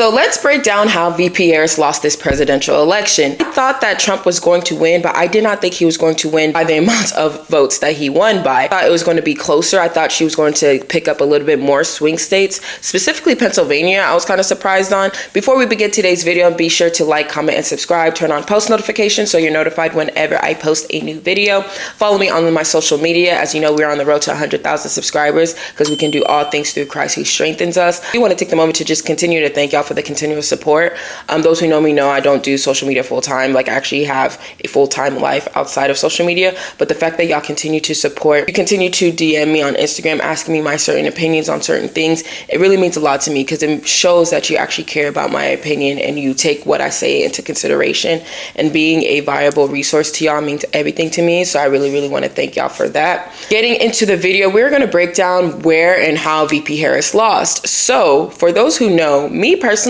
So let's break down how VP Harris lost this presidential election. I thought that Trump was going to win, but I did not think he was going to win by the amount of votes that he won by. I thought it was going to be closer. I thought she was going to pick up a little bit more swing states, specifically Pennsylvania. I was kind of surprised on. Before we begin today's video, be sure to like, comment, and subscribe. Turn on post notifications so you're notified whenever I post a new video. Follow me on my social media. As you know, we're on the road to 100,000 subscribers because we can do all things through Christ who strengthens us. We want to take the moment to just continue to thank y'all for the continuous support. Those who know me know I don't do social media full time. Like, I actually have a full-time life outside of social media. But the fact that y'all continue to support, you continue to DM me on Instagram asking me my certain opinions on certain things, it really means a lot to me because it shows that you actually care about my opinion and you take what I say into consideration. And being a viable resource to y'all means everything to me. So I really want to thank y'all for that. Getting into the video, we're going to break down where and how VP Harris lost. So for those who know, me personally,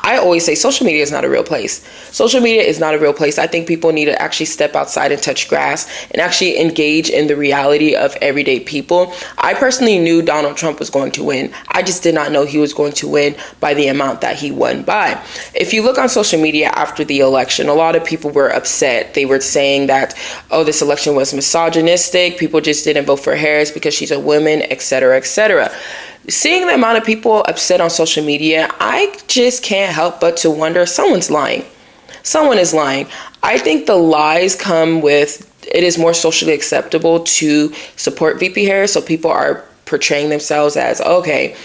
I always say social media is not a real place. Social media is not a real place. I think people need to actually step outside and touch grass and actually engage in the reality of everyday people. I personally knew Donald Trump was going to win. I just did not know he was going to win by the amount that he won by. If you look on social media after the election, a lot of people were upset. They were saying that, oh, this election was misogynistic. People just didn't vote for Harris because she's a woman, etc., etc. Seeing the amount of people upset on social media, I just can't help but to wonder, someone's lying. Someone is lying. I think the lies come with, it is more socially acceptable to support VP Harris, so people are portraying themselves as, okay,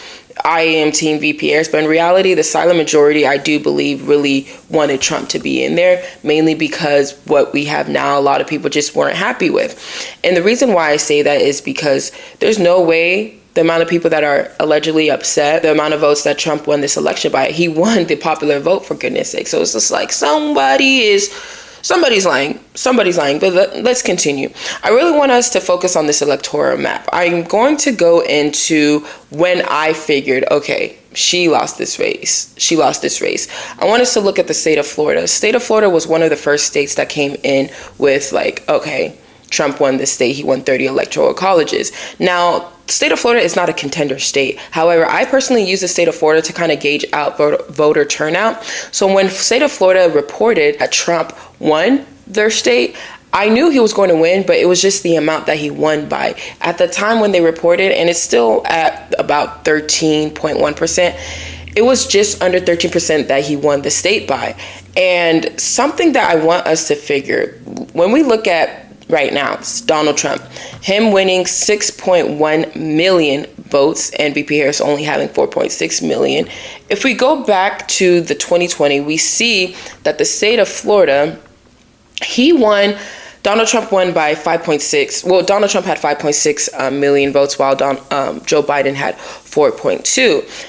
I am Team VP Harris, but in reality, the silent majority, I do believe, really wanted Trump to be in there, mainly because what we have now, a lot of people just weren't happy with. And the reason why I say that is because there's no way the amount of people that are allegedly upset, the amount of votes that Trump won this election by, he won the popular vote, for goodness sake. So it's just like somebody's lying. Somebody's lying. But let's continue. I really want us to focus on this electoral map. I'm going to go into when I figured, okay, she lost this race. She lost this race. I want us to look at the state of Florida. State of Florida was one of the first states that came in with like, okay, Trump won this state. He won 30 electoral colleges. Now, state of Florida is not a contender state. However, I personally use the state of Florida to kind of gauge out voter turnout. So when state of Florida reported that Trump won their state, I knew he was going to win, but it was just the amount that he won by. At the time when they reported, and it's still at about 13.1%, it was just under 13% that he won the state by. And something that I want us to figure, when we look at right now, it's Donald Trump, him winning 6.1 million votes and VP Harris only having 4.6 million. If we go back to the 2020, we see that the state of Florida, Donald Trump won by 5.6. Well, Donald Trump had 5.6 million votes while Joe Biden had 4.2.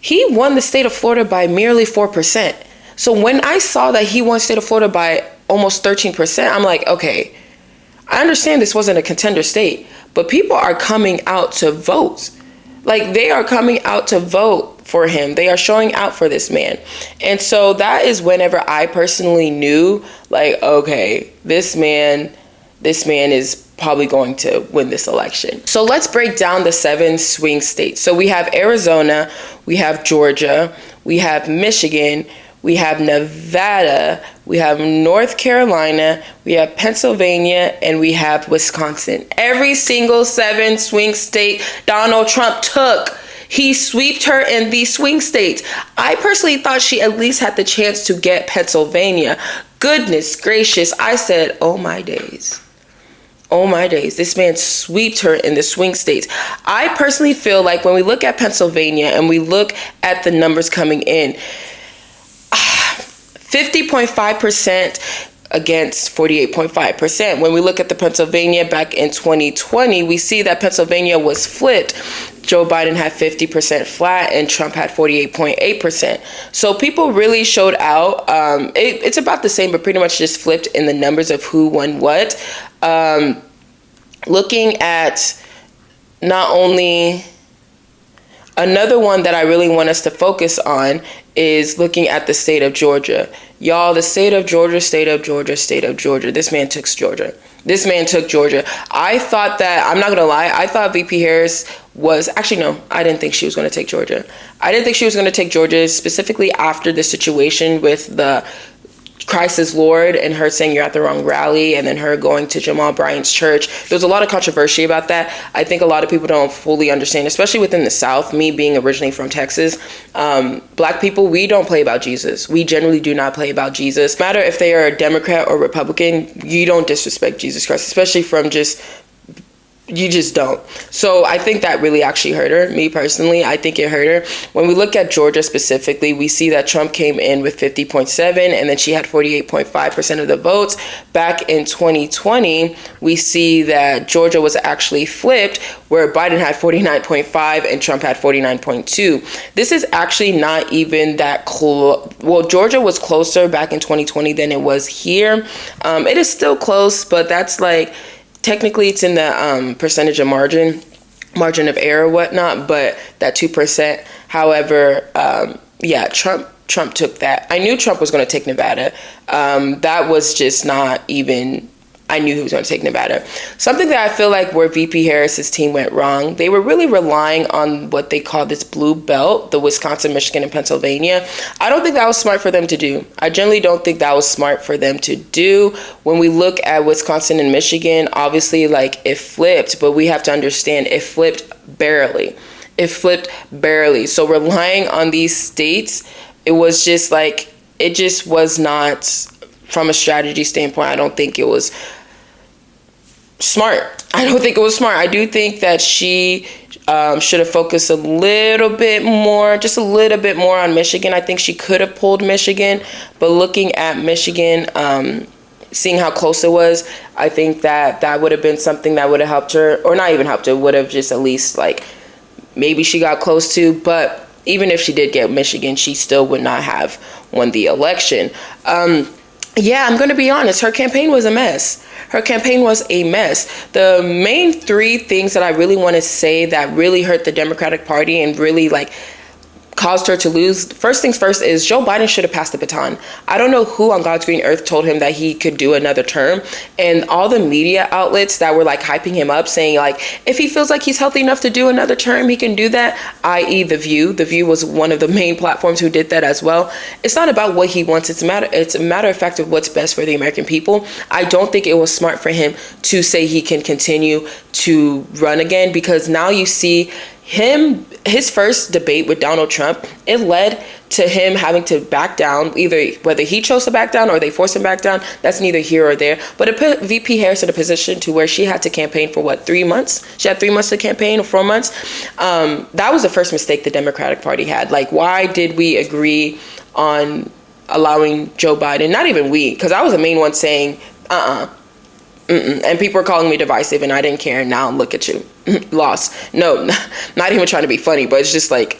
He won the state of Florida by merely 4%. So when I saw that he won state of Florida by almost 13%, I'm like, okay, I understand this wasn't a contender state, but people are coming out to vote. Like, they are coming out to vote for him. They are showing out for this man. And so that is whenever I personally knew, like, okay, this man is probably going to win this election. So let's break down the 7 swing states. So we have Arizona, we have Georgia, we have Michigan, we have Nevada, we have North Carolina, we have Pennsylvania, and we have Wisconsin. Every single 7 swing state Donald Trump took, he swept her in these swing states. I personally thought she at least had the chance to get Pennsylvania. Goodness gracious, I said, oh my days. Oh my days, this man swept her in the swing states. I personally feel like when we look at Pennsylvania and we look at the numbers coming in, 50.5% against 48.5%. When we look at the Pennsylvania back in 2020, we see that Pennsylvania was flipped. Joe Biden had 50% flat and Trump had 48.8%. So people really showed out. It's about the same, but pretty much just flipped in the numbers of who won what. Looking at not only... Another one that I really want us to focus on is looking at the state of Georgia. Y'all, the state of Georgia. This man took Georgia. I thought that, I'm not going to lie, I thought VP Harris was actually, no, I didn't think she was going to take Georgia. I didn't think she was going to take Georgia, specifically after the situation with the Christ is Lord and her saying you're at the wrong rally, and then her going to Jamal Bryant's church. There was a lot of controversy about that. I think a lot of people don't fully understand, especially within the South, me being originally from Texas. Black people, we don't play about Jesus. We generally do not play about Jesus. No matter if they are a Democrat or Republican, you don't disrespect Jesus Christ, especially from you just don't. So I think that really actually hurt her. Me personally, I think it hurt her. When we look at Georgia specifically, we see that Trump came in with 50.7, and then she had 48.5% of the votes. Back in 2020, we see that Georgia was actually flipped, where Biden had 49.5 and Trump had 49.2. This is actually not even that close. Well, Georgia was closer back in 2020 than it was here. It is still close, but that's like, technically it's in the percentage of margin of error, whatnot, but that 2%. However, Trump took that. I knew Trump was going to take Nevada. That was just not even, I knew he was going to take Nevada. Something that I feel like where VP Harris's team went wrong, they were really relying on what they call this blue belt, the Wisconsin, Michigan, and Pennsylvania. I don't think that was smart for them to do. I generally don't think that was smart for them to do. When we look at Wisconsin and Michigan, obviously, like, it flipped, but we have to understand it flipped barely. It flipped barely. So relying on these states, it was just like, it just was not, from a strategy standpoint, I don't think it was smart. I don't think it was smart. I do think that she should have focused a little bit more, just a little bit more on Michigan. I think she could have pulled Michigan, but looking at Michigan, seeing how close it was, I think that would have been something that would have helped her, or not even helped her, would have just at least, like, maybe she got close to, but even if she did get Michigan, she still would not have won the election. Yeah, I'm going to be honest. Her campaign was a mess. Her campaign was a mess. The main three things that I really want to say that really hurt the Democratic Party and really, like, caused her to lose. First things first is Joe Biden should have passed the baton. I don't know who on God's green earth told him that he could do another term, and all the media outlets that were like hyping him up, saying like, if he feels like he's healthy enough to do another term, he can do that, i.e. The View. The View was one of the main platforms who did that as well. It's not about what he wants. It's a matter of fact of what's best for the American people. I don't think it was smart for him to say he can continue to run again, because now you see his first debate with Donald Trump, it led to him having to back down, either whether he chose to back down or they forced him back down. That's neither here or there. But it put VP Harris in a position to where she had to campaign for 3 months? She had 3 months to campaign, or 4 months. That was the first mistake the Democratic Party had. Like, why did we agree on allowing Joe Biden? Not even we, because I was the main one saying, and people were calling me divisive, and I didn't care. Now look at you. Lost. No, not even trying to be funny, but it's just like,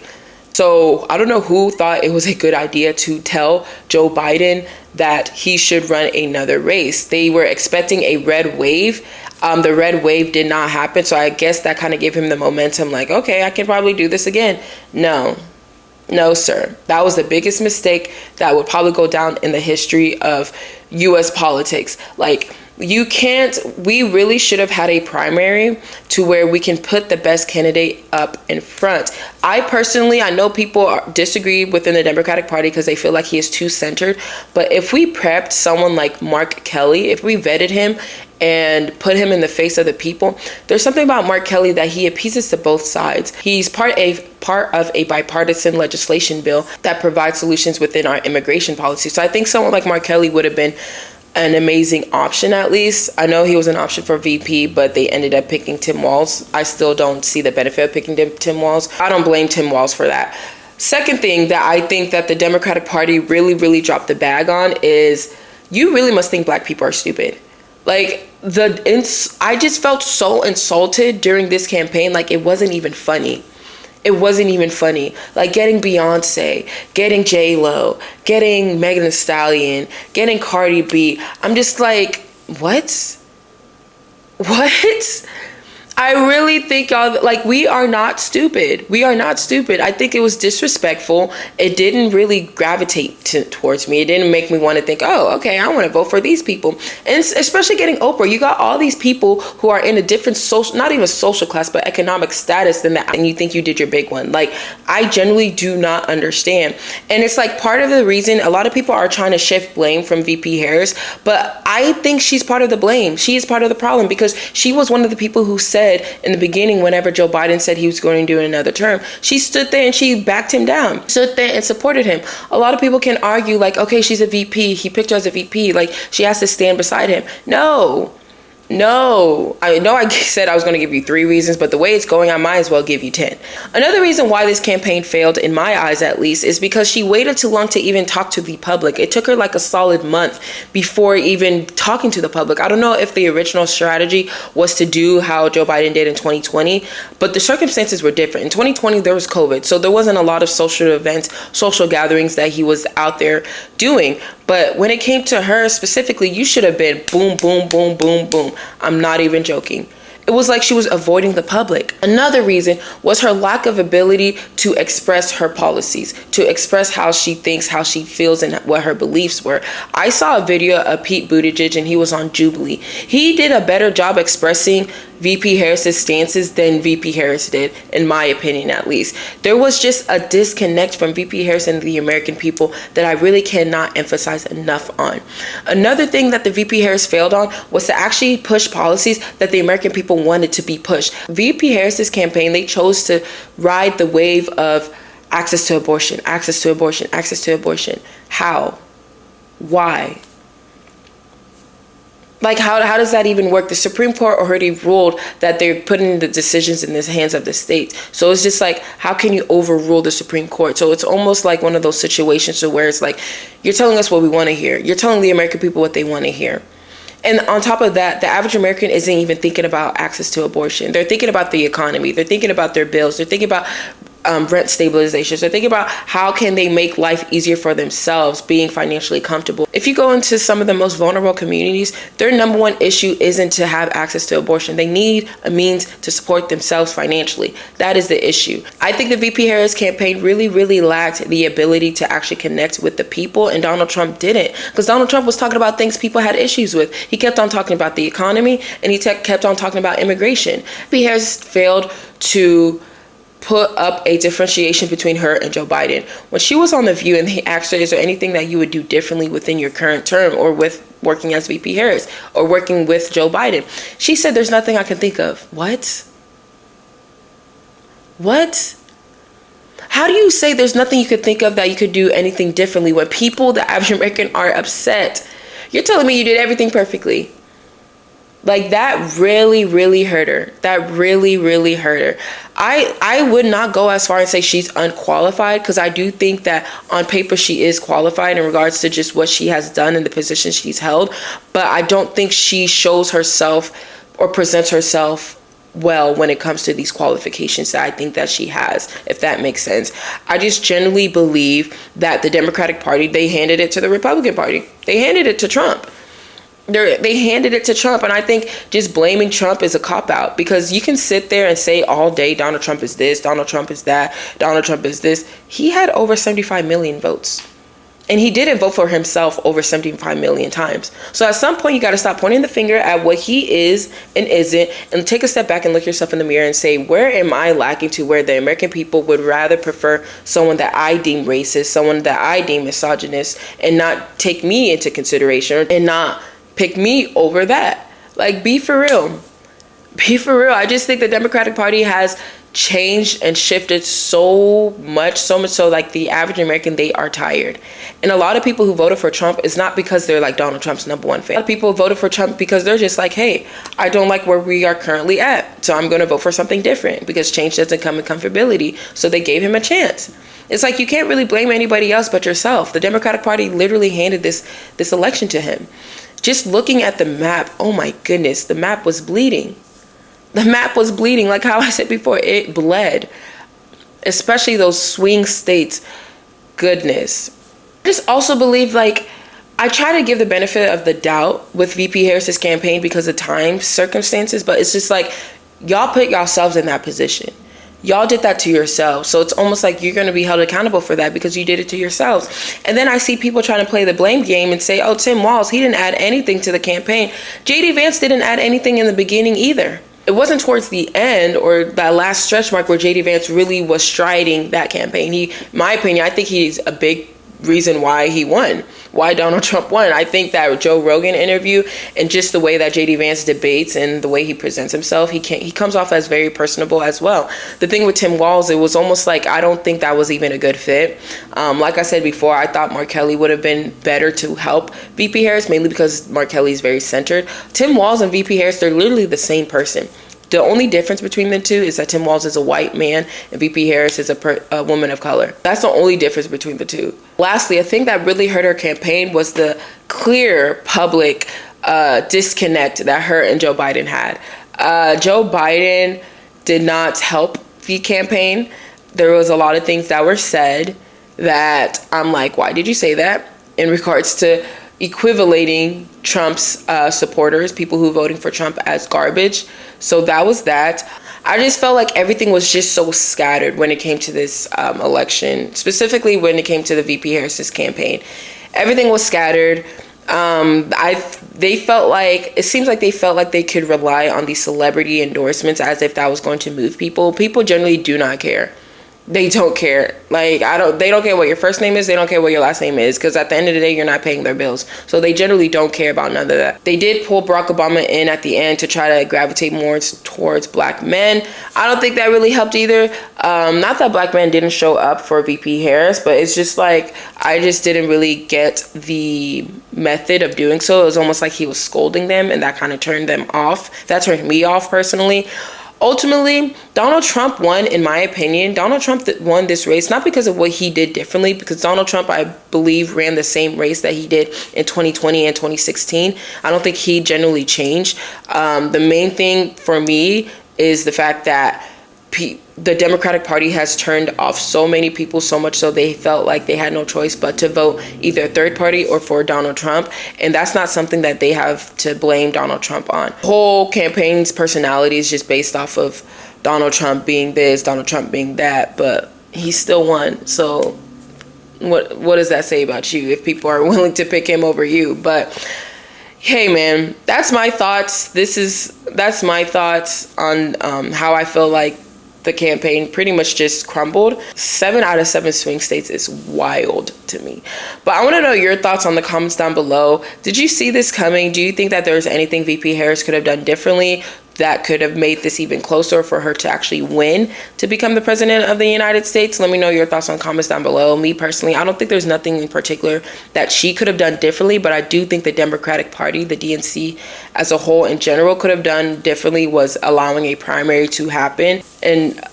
so I don't know who thought it was a good idea to tell Joe Biden that he should run another race. They were expecting a red wave. The red wave did not happen, so I guess that kind of gave him the momentum, like, okay, I can probably do this again. No, sir. That was the biggest mistake that would probably go down in the history of U.S. politics. Like, we really should have had a primary to where we can put the best candidate up in front. I know people disagree within the Democratic Party because they feel like he is too centered. But if we prepped someone like Mark Kelly, if we vetted him and put him in the face of the people, there's something about Mark Kelly that he appeases to both sides. He's part of a bipartisan legislation bill that provides solutions within our immigration policy. So I think someone like Mark Kelly would have been an amazing option. At least I know he was an option for VP, but they ended up picking Tim Walz. I still don't see the benefit of picking Tim Walz. I don't blame Tim Walz for that. Second thing that I think that the Democratic Party really dropped the bag on is, you really must think black people are stupid. Like, I just felt so insulted during this campaign. Like, it wasn't even funny. It wasn't even funny. Like, getting Beyonce, getting J-Lo, getting Megan Thee Stallion, getting Cardi B. I'm just like, what? I really think y'all, like, we are not stupid. We are not stupid. I think it was disrespectful. It didn't really gravitate towards me. It didn't make me want to think, oh, okay, I want to vote for these people. And especially getting Oprah, you got all these people who are in a different social, not even social class, but economic status than that. And you think you did your big one. Like, I genuinely do not understand. And it's like part of the reason a lot of people are trying to shift blame from VP Harris, but I think she's part of the blame. She is part of the problem because she was one of the people who said in the beginning, whenever Joe Biden said he was going to do another term, she stood there and she backed him down, stood there and supported him. A lot of people can argue like, okay, she's a VP. He picked her as a VP. Like, she has to stand beside him. No, I know I said I was going to give you 3 reasons, but the way it's going, I might as well give you 10. Another reason why this campaign failed, in my eyes at least, is because she waited too long to even talk to the public. It took her like a solid month before even talking to the public. I don't know if the original strategy was to do how Joe Biden did in 2020, but the circumstances were different. In 2020, there was COVID, so there wasn't a lot of social events, social gatherings that he was out there doing. But when it came to her specifically, you should have been boom, boom, boom, boom, boom. I'm not even joking. It was like she was avoiding the public. Another reason was her lack of ability to express her policies, to express how she thinks, how she feels, and what her beliefs were. I saw a video of Pete Buttigieg, and he was on Jubilee. He did a better job expressing VP Harris's stances than VP Harris did, in my opinion at least. There was just a disconnect from VP Harris and the American people that I really cannot emphasize enough on. Another thing that the VP Harris failed on was to actually push policies that the American people wanted to be pushed. VP Harris's campaign, they chose to ride the wave of access to abortion, access to abortion, access to abortion. How? Why? Like, how does that even work? The Supreme Court already ruled that they're putting the decisions in the hands of the states. So it's just like, how can you overrule the Supreme Court? So it's almost like one of those situations where it's like, you're telling us what we want to hear. You're telling the American people what they want to hear. And on top of that, the average American isn't even thinking about access to abortion. They're thinking about the economy. They're thinking about their bills. They're thinking about rent stabilization. So think about how can they make life easier for themselves, being financially comfortable. If you go into some of the most vulnerable communities, their number one issue isn't to have access to abortion. They need a means to support themselves financially. That is the issue. I think the VP Harris campaign really, really lacked the ability to actually connect with the people, and Donald Trump didn't. Because Donald Trump was talking about things people had issues with. He kept on talking about the economy, and he kept on talking about immigration. VP Harris failed to put up a differentiation between her and Joe Biden. When she was on The View and they asked her, is there anything that you would do differently within your current term or with working as VP Harris or working with Joe Biden? She said, there's nothing I can think of. What? How do you say there's nothing you could think of that you could do anything differently when people, the average American, are upset? You're telling me you did everything perfectly. Like, that really, really hurt her. That really, really hurt her. I would not go as far and say she's unqualified, because I do think that on paper she is qualified in regards to just what she has done and the position she's held. But I don't think she shows herself or presents herself well when it comes to these qualifications that I think that she has, if that makes sense. I just generally believe that the Democratic Party, they handed it to the Republican Party. They handed it to Trump. They handed it to Trump, and I think just blaming Trump is a cop-out, because you can sit there and say all day, Donald Trump is this, Donald Trump is that, Donald Trump is this. He had over 75 million votes, and he didn't vote for himself over 75 million times. So at some point, you got to stop pointing the finger at what he is and isn't, and take a step back and look yourself in the mirror and say, where am I lacking to where the American people would rather prefer someone that I deem racist, someone that I deem misogynist, and not take me into consideration and not pick me over that. Like, be for real. Be for real. I just think the Democratic Party has changed and shifted so much so like the average American, they are tired. And a lot of people who voted for Trump is not because they're like Donald Trump's number one fan. A lot of people voted for Trump because they're just like, hey, I don't like where we are currently at, so I'm going to vote for something different, because change doesn't come in comfortability. So they gave him a chance. It's like, you can't really blame anybody else but yourself. The Democratic Party literally handed this election to him. Just looking at the map, oh my goodness, the map was bleeding. The map was bleeding. Like how I said before, it bled. Especially those swing states. Goodness. I just also believe, like, I try to give the benefit of the doubt with VP Harris's campaign because of time circumstances, but it's just like, Y'all put yourselves in that position. Y'all did that to yourselves. So it's almost like you're going to be held accountable for that because you did it to yourselves. And then I see people trying to play the blame game and say, oh, Tim Walz, he didn't add anything to the campaign. JD Vance didn't add anything in the beginning either. It wasn't towards the end or that last stretch mark where JD Vance really was striding that campaign. In my opinion, I think he's a big reason why he won, why Donald Trump won. I think that Joe Rogan interview and just the way that JD Vance debates and the way he presents himself, he comes off as very personable as well. The thing with Tim Walz, it was almost like I don't think that was even a good fit. Like I said before, I thought Mark Kelly would have been better to help VP Harris, mainly because Mark Kelly is very centered. Tim Walz and VP Harris, they're literally the same person. The only difference between the two is that Tim Walz is a white man and VP Harris is a woman of color. That's the only difference between the two. Lastly, a thing that really hurt her campaign was the clear public disconnect that her and Joe Biden had. Joe Biden did not help the campaign. There was a lot of things that were said that I'm like, why did you say that? In regards to equivalating Trump's supporters, people who voting for Trump, as garbage. So that was that. I just felt like everything was just so scattered when it came to this election, specifically when it came to the VP Harris's campaign. Everything was scattered. They felt like, it seems like they felt like they could rely on these celebrity endorsements as if that was going to move people. People generally do not care. They don't care. Like, they don't care what your first name is. They don't care what your last name is. Because at the end of the day, you're not paying their bills. So they generally don't care about none of that. They did pull Barack Obama in at the end to try to gravitate more towards black men. I don't think that really helped either. Not that black men didn't show up for VP Harris, but it's just like, I just didn't really get the method of doing so. It was almost like he was scolding them, and that kind of turned them off. That turned me off personally. Ultimately, Donald Trump won, in my opinion. Donald Trump won this race, not because of what he did differently, because Donald Trump, I believe, ran the same race that he did in 2020 and 2016. I don't think he generally changed. The main thing for me is the fact that the Democratic Party has turned off so many people, so much so they felt like they had no choice but to vote either a third party or for Donald Trump. And that's not something that they have to blame Donald Trump on. The whole campaign's personality is just based off of Donald Trump being this, Donald Trump being that, but he still won. So what does that say about you if people are willing to pick him over you? But hey, man, that's my thoughts. That's my thoughts on how I feel like the campaign pretty much just crumbled. 7 out of 7 swing states is wild to me. But I want to know your thoughts on the comments down below. Did you see this coming? Do you think that there's anything VP Harris could have done differently that could have made this even closer for her to actually win to become the president of the United States? Let me know your thoughts on comments down below. Me personally, I don't think there's nothing in particular that she could have done differently, but I do think the Democratic Party, the DNC as a whole in general, could have done differently was allowing a primary to happen and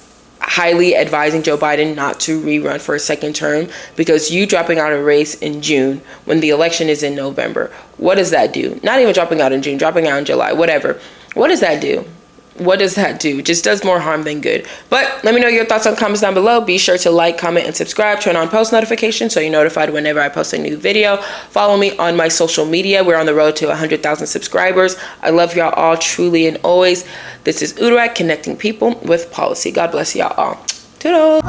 highly advising Joe Biden not to rerun for a second term, because you dropping out of a race in June when the election is in November, what does that do? Not even dropping out in June, dropping out in July, whatever. What does that do? What does that do? It just does more harm than good. But let me know your thoughts on comments down below. Be sure to like, comment, and subscribe. Turn on post notifications so you're notified whenever I post a new video. Follow me on my social media. We're on the road to 100,000 subscribers. I love y'all all truly and always. This is Uduak, connecting people with policy. God bless y'all all. Toodles.